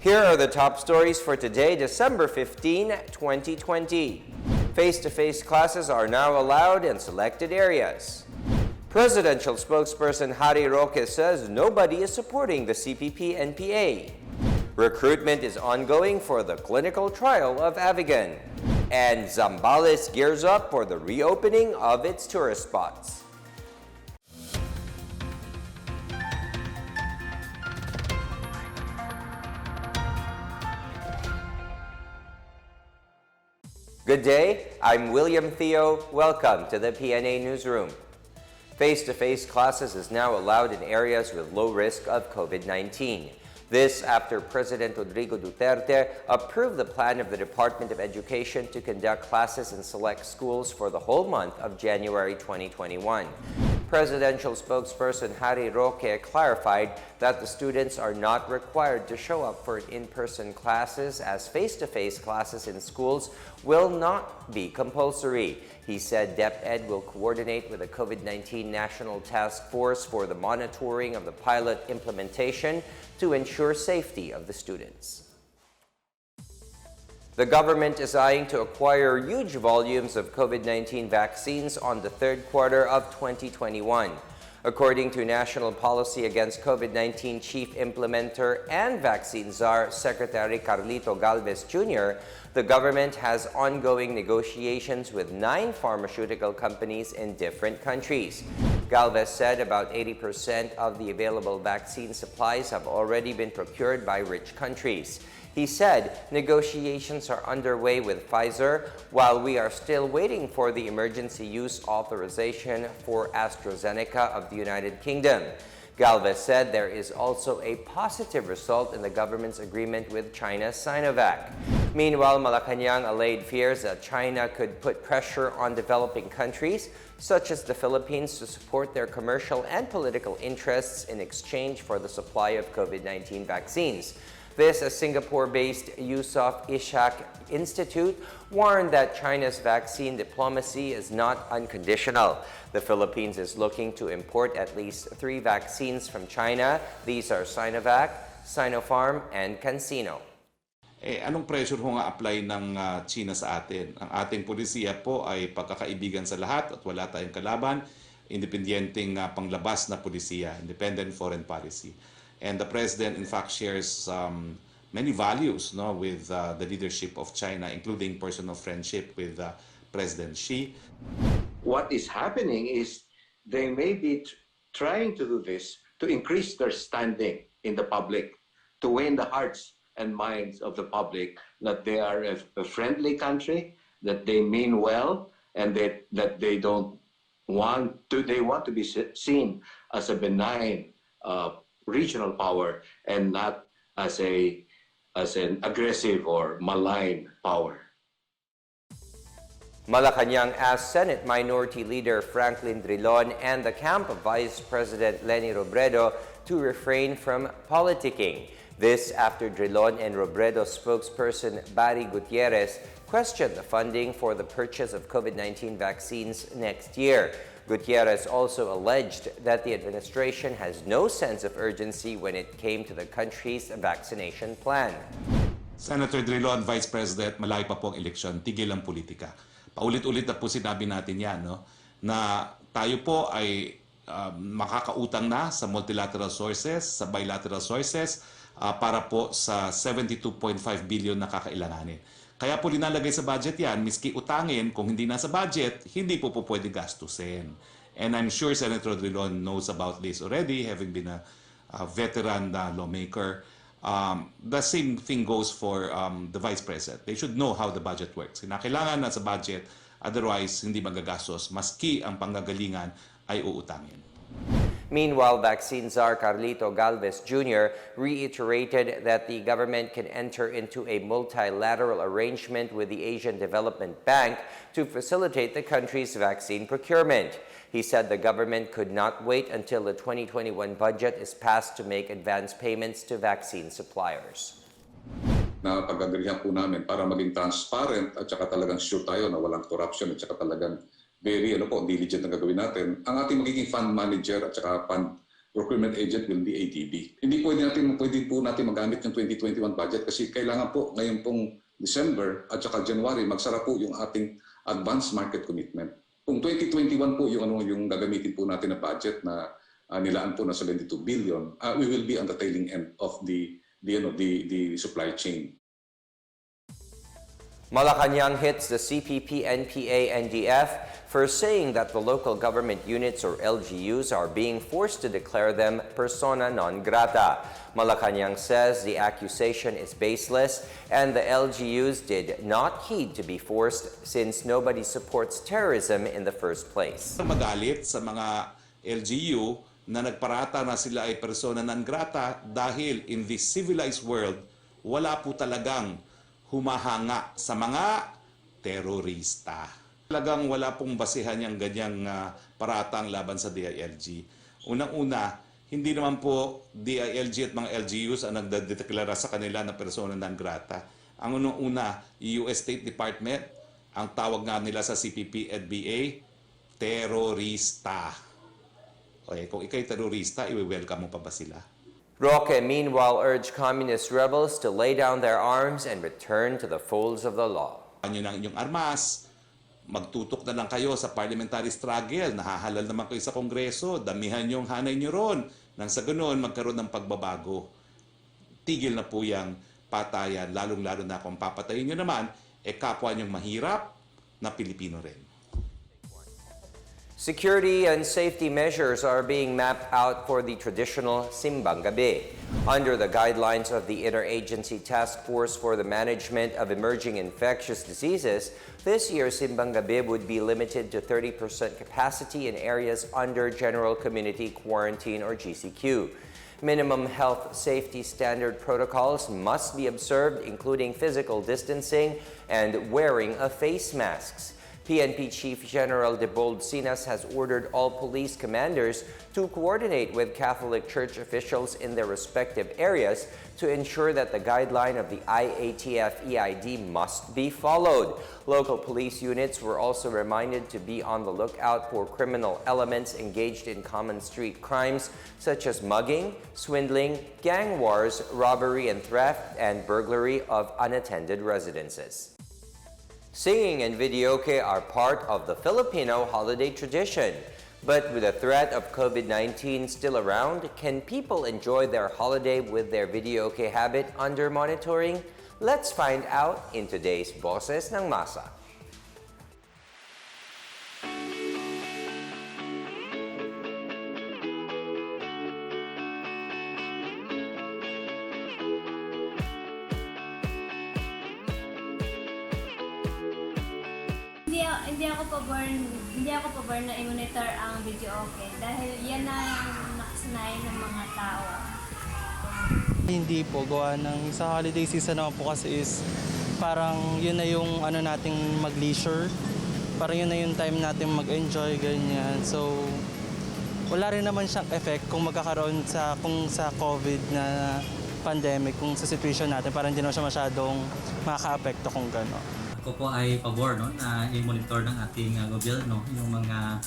Here are the top stories for today, December 15, 2020. Face-to-face classes are now allowed in selected areas. Presidential spokesperson Harry Roque says nobody is supporting the CPP-NPA. Recruitment is ongoing for the clinical trial of Avigan. And Zambales gears up for the reopening of its tourist spots. Good day, I'm William Theo. Welcome to the PNA Newsroom. Face-to-face classes is now allowed in areas with low risk of COVID-19. This after President Rodrigo Duterte approved the plan of the Department of Education to conduct classes in select schools for the whole month of January 2021. Presidential spokesperson Harry Roque clarified that the students are not required to show up for in-person classes, as face-to-face classes in schools will not be compulsory. He said DepEd will coordinate with the COVID-19 National Task Force for the monitoring of the pilot implementation to ensure safety of the students. The government is eyeing to acquire huge volumes of COVID-19 vaccines on the third quarter of 2021. According to National Policy Against COVID-19 Chief Implementer and Vaccine Czar Secretary Carlito Galvez Jr., the government has ongoing negotiations with 9 pharmaceutical companies in different countries. Galvez said about 80% of the available vaccine supplies have already been procured by rich countries. He said negotiations are underway with Pfizer, while we are still waiting for the emergency use authorization for AstraZeneca of the United Kingdom. Galvez said there is also a positive result in the government's agreement with China's Sinovac. Meanwhile, Malacanang allayed fears that China could put pressure on developing countries, such as the Philippines, to support their commercial and political interests in exchange for the supply of COVID-19 vaccines. This, a Singapore-based Yusof Ishak Institute, warned that China's vaccine diplomacy is not unconditional. The Philippines is looking to import at least 3 vaccines from China. These are Sinovac, Sinopharm, and CanSino. Anong pressure ho nga apply ng China sa atin? Ang ating polisiya po ay pagkakaibigan sa lahat at wala tayong kalaban, independenteng panglabas na polisiya, independent foreign policy. And the president, in fact, shares many values with the leadership of China, including personal friendship with President Xi. What is happening is they may be trying to do this to increase their standing in the public, to win the hearts and minds of the public that they are a friendly country, that they mean well, and that they don't want to. They want to be seen as a benign regional power and not as an aggressive or malign power. Malacanang asked Senate Minority Leader Franklin Drilon and the camp of Vice President Leni Robredo to refrain from politicking. This after Drilon and Robredo spokesperson Barry Gutierrez questioned the funding for the purchase of COVID-19 vaccines next year. Gutierrez also alleged that the administration has no sense of urgency when it came to the country's vaccination plan. Senator Drilon, Vice President, malayo pa po ang eleksyon, tigil ang politika. Paulit-ulit na po sinabi natin yan, na tayo po ay makakautang na sa multilateral sources, sa bilateral sources, para po sa 72.5 billion na kakailanganin. Kaya po linalagay sa budget yan, miski utangin, kung hindi nasa budget, hindi po pwede gastusin. And I'm sure Senator Drilon knows about this already, having been a veteran lawmaker. The same thing goes for the Vice President. They should know how the budget works. Kailangan na sa budget, otherwise hindi magagastos, maski ang panggagalingan ay uutangin. Meanwhile, Vaccine Czar Carlito Galvez Jr. reiterated that the government can enter into a multilateral arrangement with the Asian Development Bank to facilitate the country's vaccine procurement. He said the government could not wait until the 2021 budget is passed to make advance payments to vaccine suppliers. Na pagagalihan po namin para maging transparent at saka talagang sure tayo na walang corruption at saka talagang very diligent na gagawin natin. Ang ating magiging fund manager at saka fund procurement agent will be ATB. Hindi pwede po natin magamit yung 2021 budget kasi kailangan po ngayon pong December at saka January magsara po yung ating advance market commitment. Kung 2021 po yung gagamitin po natin na budget na nilaan po na 72 billion, we will be on the tailing end of the supply chain. Malacanang hits the CPP-NPA NDF for saying that the local government units or LGUs are being forced to declare them persona non grata. Malacanang says the accusation is baseless and the LGUs did not heed to be forced since nobody supports terrorism in the first place. Magalit sa mga LGU na nagparata na sila ay persona non grata dahil in this civilized world, wala po talagang humahanga sa mga terorista. Talagang wala pong basihan yung ganyang paratang laban sa DILG. Unang-una, hindi naman po DILG at mga LGUs ang nagdedeklara sa kanila na persona non grata. Ang unang-una, US State Department, ang tawag nga nila sa CPP-NPA, terorista. Okay, kung ikay terorista, i-welcome mo pa ba sila? Roque meanwhile urged communist rebels to lay down their arms and return to the folds of the law. Nyo ng inyong armas, magtutok na lang kayo sa parliamentary struggle, nahahalal naman kayo sa Kongreso, damihan yung hanay nyo ron, nang sa ganoon magkaroon ng pagbabago. Tigil na po yung patayan, lalong-lalo na kung papatayin nyo naman, kapwa nyong mahirap na Pilipino rin. Security and safety measures are being mapped out for the traditional SIMBANG gabi. Under the guidelines of the Interagency Task Force for the Management of Emerging Infectious Diseases, this year's SIMBANG gabi would be limited to 30% capacity in areas under General Community Quarantine or GCQ. Minimum health safety standard protocols must be observed, including physical distancing and wearing of face masks. PNP Chief General Debold Sinas has ordered all police commanders to coordinate with Catholic Church officials in their respective areas to ensure that the guideline of the IATF-EID must be followed. Local police units were also reminded to be on the lookout for criminal elements engaged in common street crimes such as mugging, swindling, gang wars, robbery and theft, and burglary of unattended residences. Singing and videoke are part of the Filipino holiday tradition. But with the threat of COVID-19 still around, can people enjoy their holiday with their videoke habit under monitoring? Let's find out in today's Boses ng Masa. Hindi ako pabor na i-monitor ang video okay dahil yan na yung nakasanayan ng mga tao. Hindi po, gawa ng sa holiday season naman po kasi is parang yun na yung nating mag-leisure. Parang yun na yung time natin mag-enjoy, ganyan. So, wala rin naman siyang effect kung magkakaroon sa COVID na pandemic, kung sa situation natin, parang hindi naman siya masyadong makaka-apekto kung gano'n. Ako po ay pabor na i-monitor ng ating gobyerno yung mga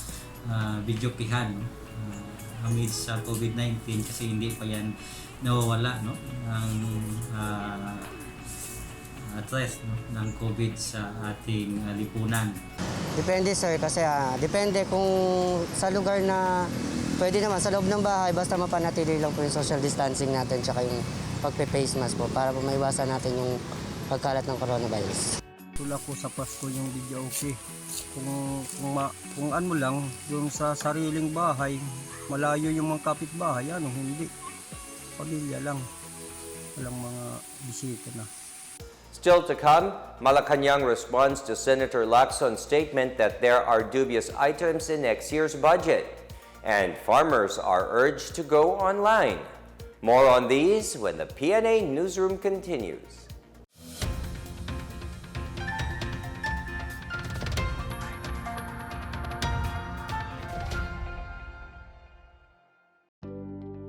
videopihan amidst sa COVID-19 kasi hindi pa yan nawawala ng threat ng COVID sa ating lipunan. Depende sir kasi depende kung sa lugar na pwede naman sa loob ng bahay basta mapanatili lang po yung social distancing natin tsaka yung pagpe-face mask po para po maiwasan natin yung pagkalat ng coronavirus. Tulak ko sa Pasko yung video okay. Kung ano lang, yung sa sariling bahay, malayo yung mga kapitbahay, hindi. Pamilya lang. Walang mga bisita na. Still to come, Malacanang responds to Senator Lacson's statement that there are dubious items in next year's budget. And farmers are urged to go online. More on these when the PNA Newsroom continues.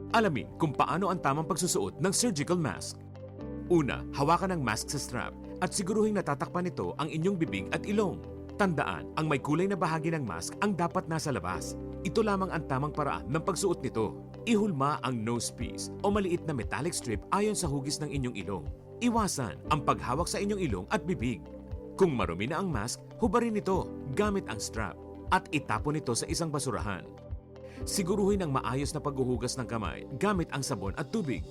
Alamin kung paano ang tamang pagsusuot ng surgical mask. Una, hawakan ang mask sa strap at siguruhing natatakpan nito ang inyong bibig at ilong. Tandaan, ang may kulay na bahagi ng mask ang dapat nasa labas. Ito lamang ang tamang paraan ng pagsuot nito. Ihulma ang nose piece o maliit na metallic strip ayon sa hugis ng inyong ilong. Iwasan ang paghawak sa inyong ilong at bibig. Kung marumi na ang mask, hubarin ito gamit ang strap at itapon ito sa isang basurahan. Siguruhin ang maayos na paghuhugas ng kamay gamit ang sabon at tubig.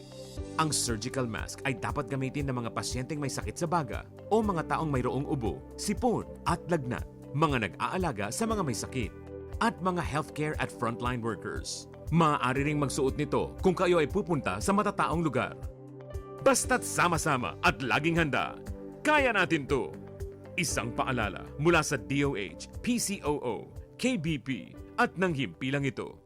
Ang surgical mask ay dapat gamitin ng mga pasyenteng may sakit sa baga o mga taong mayroong ubo, sipon at lagnat, mga nag-aalaga sa mga may sakit, at mga healthcare at frontline workers. Maaari ring magsuot nito kung kayo ay pupunta sa matataong lugar. Basta't sama-sama at laging handa, kaya natin to! Isang paalala mula sa DOH, PCOO, KBP at ng himpilang ito.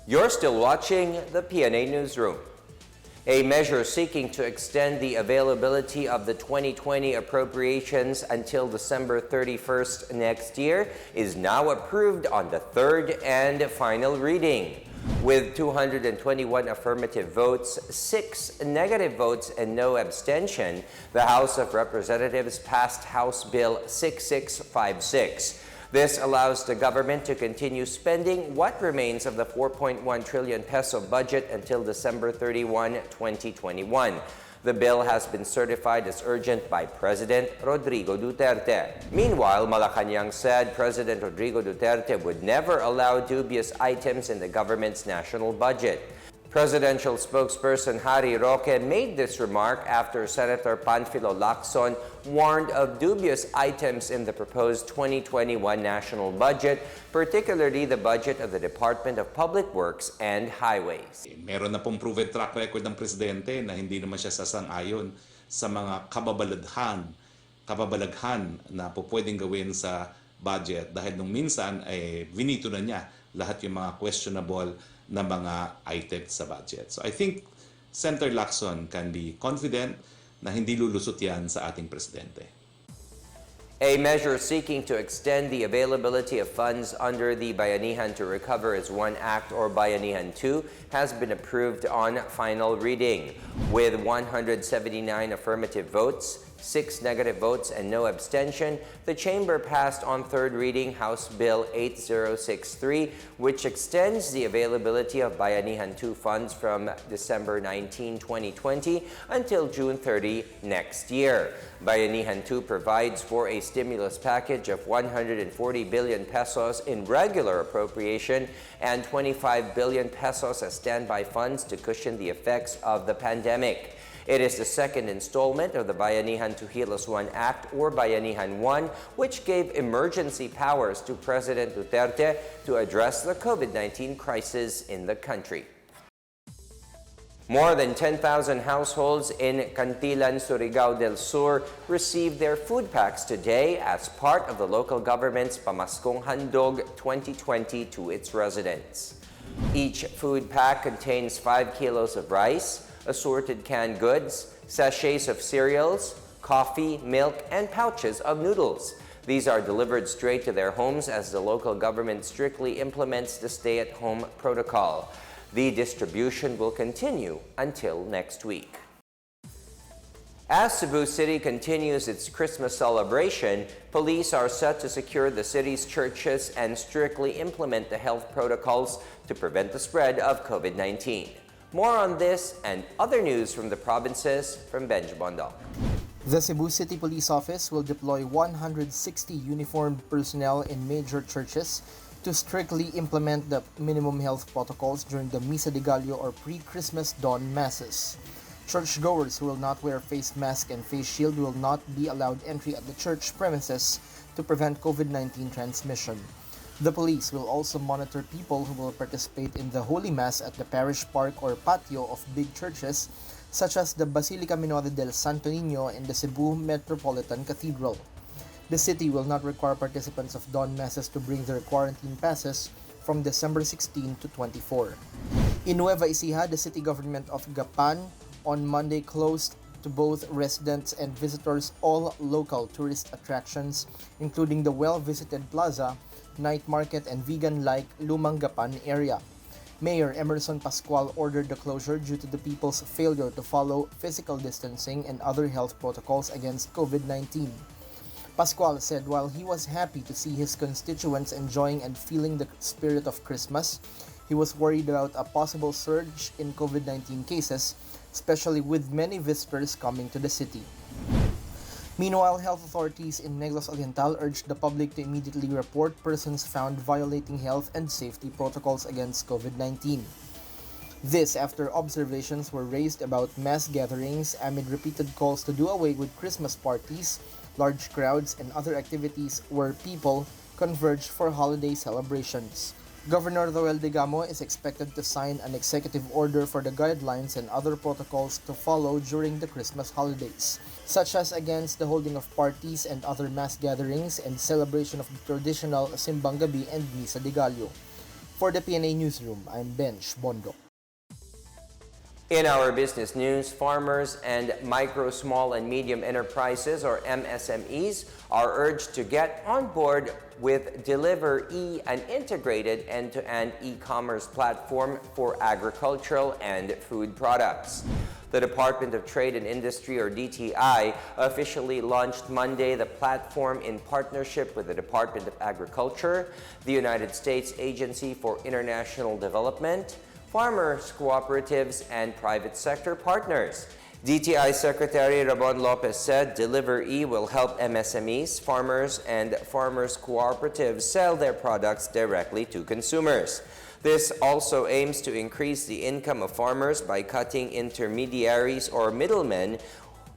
You're still watching the PNA Newsroom. A measure seeking to extend the availability of the 2020 appropriations until December 31st next year is now approved on the third and final reading. With 221 affirmative votes, 6 negative votes, and no abstention, the House of Representatives passed House Bill 6656. This allows the government to continue spending what remains of the 4.1 trillion peso budget until December 31, 2021. The bill has been certified as urgent by President Rodrigo Duterte. Meanwhile, Malacanang said President Rodrigo Duterte would never allow dubious items in the government's national budget. Presidential spokesperson Harry Roque made this remark after Senator Panfilo Lacson warned of dubious items in the proposed 2021 national budget, particularly the budget of the Department of Public Works and Highways. Meron na pong proven track record ng presidente na hindi naman siya sasang-ayon sa mga kababalaghan na po pwedeng gawin sa budget dahil nung minsan vinito na niya lahat yung mga questionable na mga items sa budget. So I think Senator Lacson can be confident na hindi lulusot yan sa ating presidente. A measure seeking to extend the availability of funds under the Bayanihan to Recover as One Act or Bayanihan 2 has been approved on final reading. With 179 affirmative votes, 6 negative votes, and no abstention, the Chamber passed on third reading House Bill 8063, which extends the availability of Bayanihan 2 funds from December 19, 2020 until June 30 next year. Bayanihan 2 provides for a stimulus package of 140 billion pesos in regular appropriation and 25 billion pesos as standby funds to cushion the effects of the pandemic. It is the second installment of the Bayanihan to Heal as One Act or Bayanihan 1, which gave emergency powers to President Duterte to address the COVID-19 crisis in the country. More than 10,000 households in Cantilan, Surigao del Sur received their food packs today as part of the local government's Pamaskong Handog 2020 to its residents. Each food pack contains 5 kilos of rice, assorted canned goods, sachets of cereals, coffee, milk, and pouches of noodles. These are delivered straight to their homes as the local government strictly implements the stay-at-home protocol. The distribution will continue until next week. As Cebu City continues its Christmas celebration, police are set to secure the city's churches and strictly implement the health protocols to prevent the spread of COVID-19. More on this and other news from the provinces from Benj Bondok. The Cebu City Police Office will deploy 160 uniformed personnel in major churches to strictly implement the minimum health protocols during the Misa de Gallo or pre-Christmas dawn masses. Churchgoers who will not wear face mask and face shield will not be allowed entry at the church premises to prevent COVID-19 transmission. The police will also monitor people who will participate in the Holy Mass at the parish park or patio of big churches such as the Basilica Minore del Santo Niño and the Cebu Metropolitan Cathedral. The city will not require participants of dawn masses to bring their quarantine passes from December 16 to 24. In Nueva Ecija, the city government of Gapan on Monday closed to both residents and visitors all local tourist attractions, including the well-visited plaza, night market, and vegan-like Lumang Gapan area. Mayor Emerson Pascual ordered the closure due to the people's failure to follow physical distancing and other health protocols against COVID-19. Pascual said while he was happy to see his constituents enjoying and feeling the spirit of Christmas, he was worried about a possible surge in COVID-19 cases, especially with many visitors coming to the city. Meanwhile, health authorities in Negros Oriental urged the public to immediately report persons found violating health and safety protocols against COVID-19. This after observations were raised about mass gatherings amid repeated calls to do away with Christmas parties, large crowds, and other activities where people converge for holiday celebrations. Governor Roel Digamo is expected to sign an executive order for the guidelines and other protocols to follow during the Christmas holidays, such as against the holding of parties and other mass gatherings and celebration of the traditional SIMBANG GABI and Misa de Gallo. For the PNA Newsroom, I'm Bench Bondo. In our business news, farmers and micro, small, and medium enterprises, or MSMEs, are urged to get on board with Deliver-E, an integrated end-to-end e-commerce platform for agricultural and food products. The Department of Trade and Industry, or DTI, officially launched Monday the platform in partnership with the Department of Agriculture, the United States Agency for International Development, farmers, cooperatives, and private sector partners. DTI Secretary Ramon Lopez said Deliver-E will help MSMEs, farmers, and farmers cooperatives sell their products directly to consumers. This also aims to increase the income of farmers by cutting intermediaries or middlemen,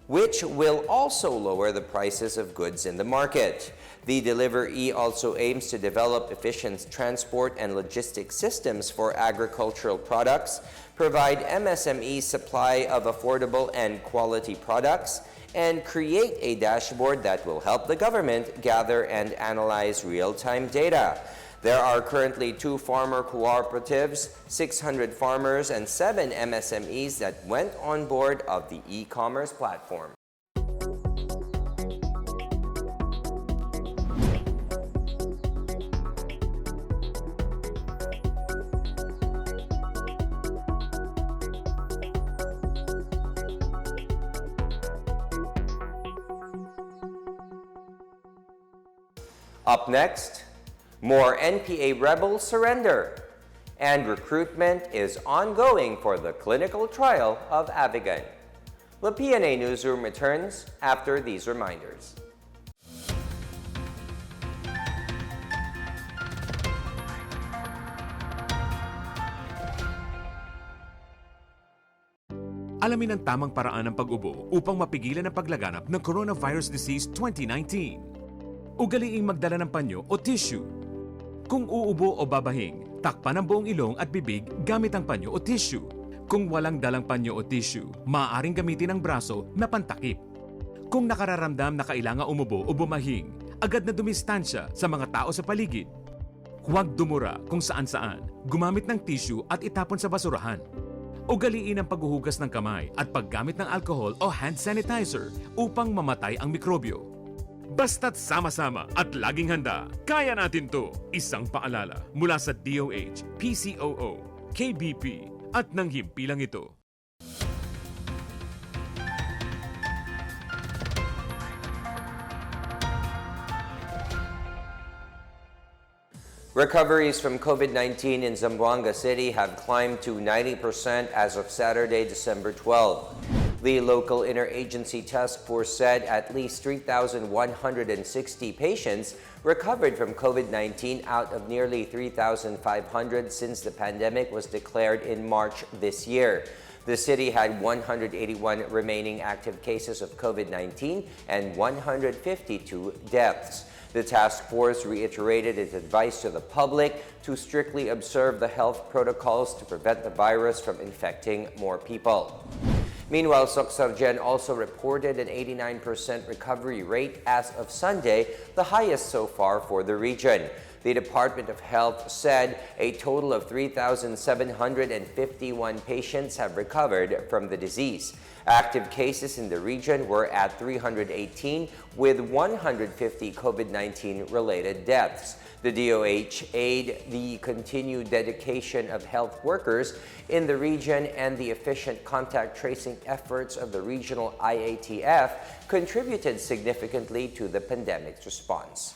which will also lower the prices of goods in the market. The Deliver-E also aims to develop efficient transport and logistics systems for agricultural products, provide MSME supply of affordable and quality products, and create a dashboard that will help the government gather and analyze real-time data. There are currently 2 farmer cooperatives, 600 farmers, and 7 MSMEs that went on board of the e-commerce platform. Up next, more NPA rebels surrender, and recruitment is ongoing for the clinical trial of Avigan. The PNA Newsroom returns after these reminders. Alamin ang tamang paraan ng pag-ubo upang mapigilan ang paglaganap ng coronavirus disease 2019. Ugaliing magdala ng panyo o tissue. Kung uubo o babahing, takpan ang buong ilong at bibig gamit ang panyo o tissue. Kung walang dalang panyo o tissue, maaaring gamitin ang braso na pantakip. Kung nakararamdam na kailangan umubo o bumahing, agad na dumistansya sa mga tao sa paligid. Huwag dumura kung saan-saan, gumamit ng tissue at itapon sa basurahan. Ugaliin ang paghuhugas ng kamay at paggamit ng alcohol o hand sanitizer upang mamatay ang mikrobyo. Basta't sama-sama at laging handa, kaya natin to! Isang paalala mula sa DOH, PCOO, KBP at ng himpilang ito. Recoveries from COVID-19 in Zamboanga City have climbed to 90% as of Saturday, December 12. The local interagency task force said at least 3,160 patients recovered from COVID-19 out of nearly 3,500 since the pandemic was declared in March this year. The city had 181 remaining active cases of COVID-19 and 152 deaths. The task force reiterated its advice to the public to strictly observe the health protocols to prevent the virus from infecting more people. Meanwhile, Socsargen also reported an 89% recovery rate as of Sunday, the highest so far for the region. The Department of Health said a total of 3,751 patients have recovered from the disease. Active cases in the region were at 318, with 150 COVID-19 related deaths. The DOH aided the continued dedication of health workers in the region, and the efficient contact tracing efforts of the regional IATF contributed significantly to the pandemic's response.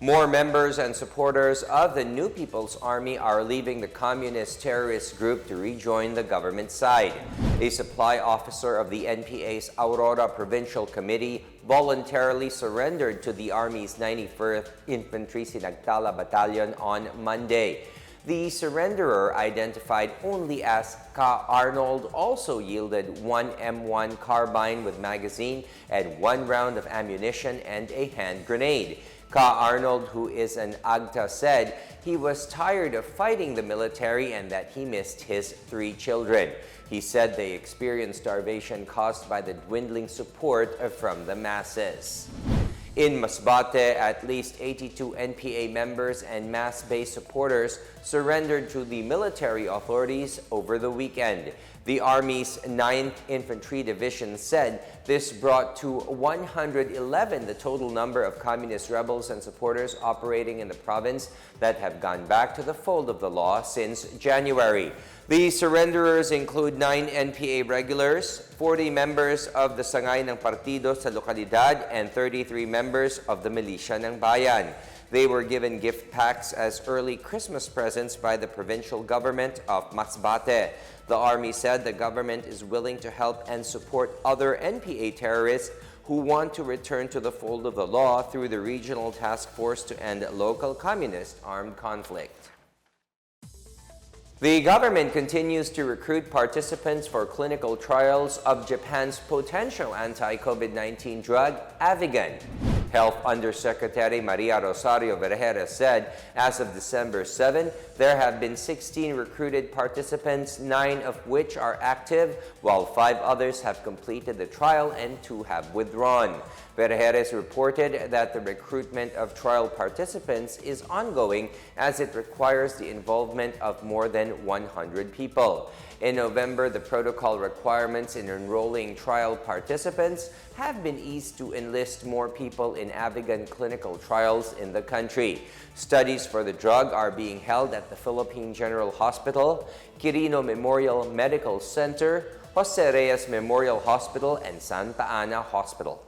More members and supporters of the New People's Army are leaving the communist terrorist group to rejoin the government side. A supply officer of the NPA's Aurora Provincial Committee voluntarily surrendered to the Army's 91st Infantry Sinagtala Battalion on Monday. The surrenderer, identified only as Ka Arnold, also yielded one M1 carbine with magazine and 1 round of ammunition and a hand grenade. Ka Arnold, who is an AGTA, said he was tired of fighting the military and that he missed his 3 children. He said they experienced starvation caused by the dwindling support from the masses. In Masbate, at least 82 NPA members and mass-based supporters surrendered to the military authorities over the weekend. The Army's 9th Infantry Division said this brought to 111 the total number of communist rebels and supporters operating in the province that have gone back to the fold of the law since January. The surrenderers include 9 NPA regulars, 40 members of the Sangay ng Partido sa lokalidad, and 33 members of the Militia ng Bayan. They were given gift packs as early Christmas presents by the provincial government of Masbate. The Army said the government is willing to help and support other NPA terrorists who want to return to the fold of the law through the Regional Task Force to End Local Communist Armed Conflict. The government continues to recruit participants for clinical trials of Japan's potential anti-COVID-19 drug, Avigan. Health Undersecretary Maria Rosario Vergara said as of December 7, there have been 16 recruited participants, 9 of which are active, while 5 others have completed the trial and 2 have withdrawn. Vergara reported that the recruitment of trial participants is ongoing as it requires the involvement of more than 100 people. In November, the protocol requirements in enrolling trial participants have been eased to enlist more people in Avigan clinical trials in the country. Studies for the drug are being held at the Philippine General Hospital, Quirino Memorial Medical Center, Jose Reyes Memorial Hospital, and Santa Ana Hospital.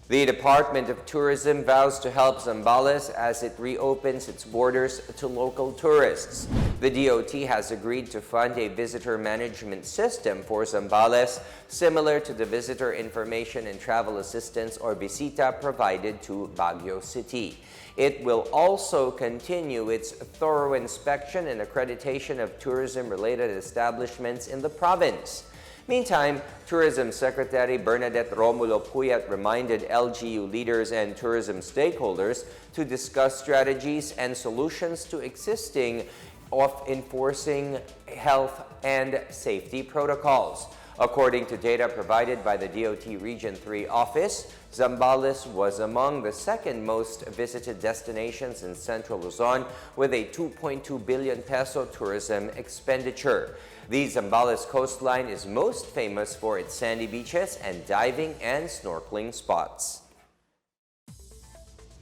The Department of Tourism vows to help Zambales as it reopens its borders to local tourists. The DOT has agreed to fund a visitor management system for Zambales, similar to the Visitor Information and Travel Assistance or Visita provided to Baguio City. It will also continue its thorough inspection and accreditation of tourism-related establishments in the province. Meantime, Tourism Secretary Bernadette Romulo Puyat reminded LGU leaders and tourism stakeholders to discuss strategies and solutions to existing of enforcing health and safety protocols. According to data provided by the DOT Region 3 office, Zambales was among the 2nd most visited destinations in Central Luzon with a 2.2 billion peso tourism expenditure. The Zambales coastline is most famous for its sandy beaches and diving and snorkeling spots.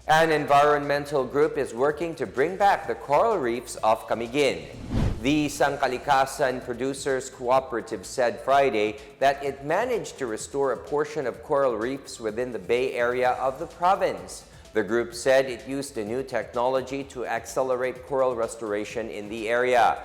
An environmental group is working to bring back the coral reefs of Camiguin. The Sangkalikasan Producers Cooperative said Friday that it managed to restore a portion of coral reefs within the Bay Area of the province. The group said it used a new technology to accelerate coral restoration in the area.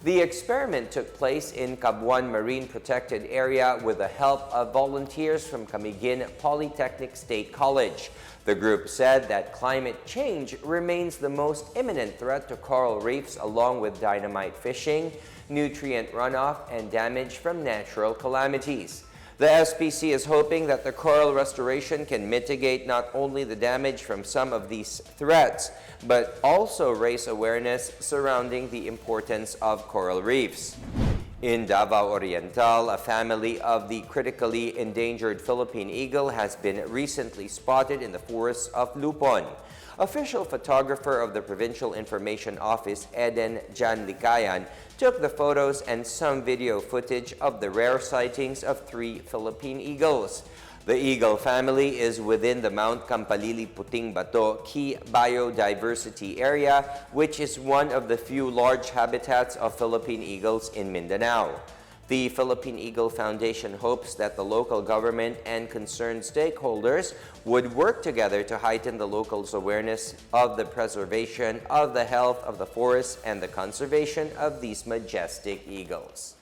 The experiment took place in Cabuan Marine Protected Area with the help of volunteers from Camiguin Polytechnic State College. The group said that climate change remains the most imminent threat to coral reefs, along with dynamite fishing, nutrient runoff, and damage from natural calamities. The SPC is hoping that the coral restoration can mitigate not only the damage from some of these threats, but also raise awareness surrounding the importance of coral reefs. In Davao Oriental, a family of the critically endangered Philippine eagle has been recently spotted in the forests of Lupon. Official photographer of the Provincial Information Office, Eden Janlikayan, took the photos and some video footage of the rare sightings of 3 Philippine eagles. The eagle family is within the Mount Kampalili Puting Bato Key Biodiversity Area, which is one of the few large habitats of Philippine eagles in Mindanao. The Philippine Eagle Foundation hopes that the local government and concerned stakeholders would work together to heighten the locals' awareness of the preservation of the health of the forests and the conservation of these majestic eagles.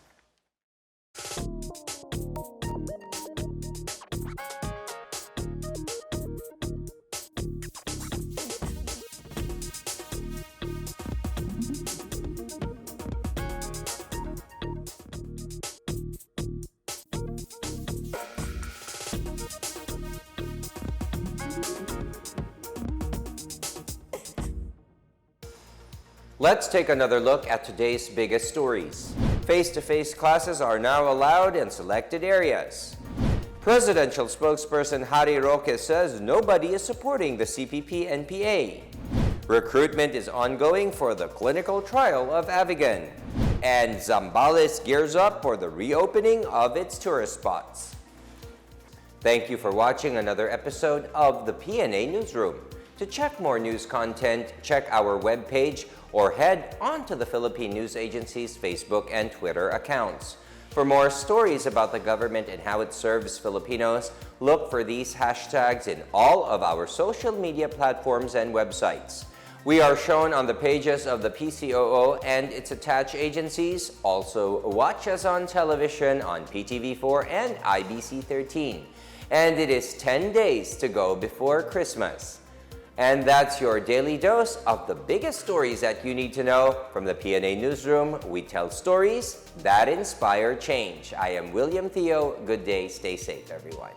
Let's take another look at today's biggest stories. Face-to-face classes are now allowed in selected areas. Presidential spokesperson Harry Roque says nobody is supporting the CPP-NPA. Recruitment is ongoing for the clinical trial of Avigan. And Zambales gears up for the reopening of its tourist spots. Thank you for watching another episode of the PNA Newsroom. To check more news content, check our webpage or head on to the Philippine News Agency's Facebook and Twitter accounts. For more stories about the government and how it serves Filipinos, look for these hashtags in all of our social media platforms and websites. We are shown on the pages of the PCOO and its attached agencies. Also, watch us on television on PTV4 and IBC 13. And it is 10 days to go before Christmas. And that's your daily dose of the biggest stories that you need to know from the PNA Newsroom. We tell stories that inspire change. I am William Theo. Good day. Stay safe, everyone.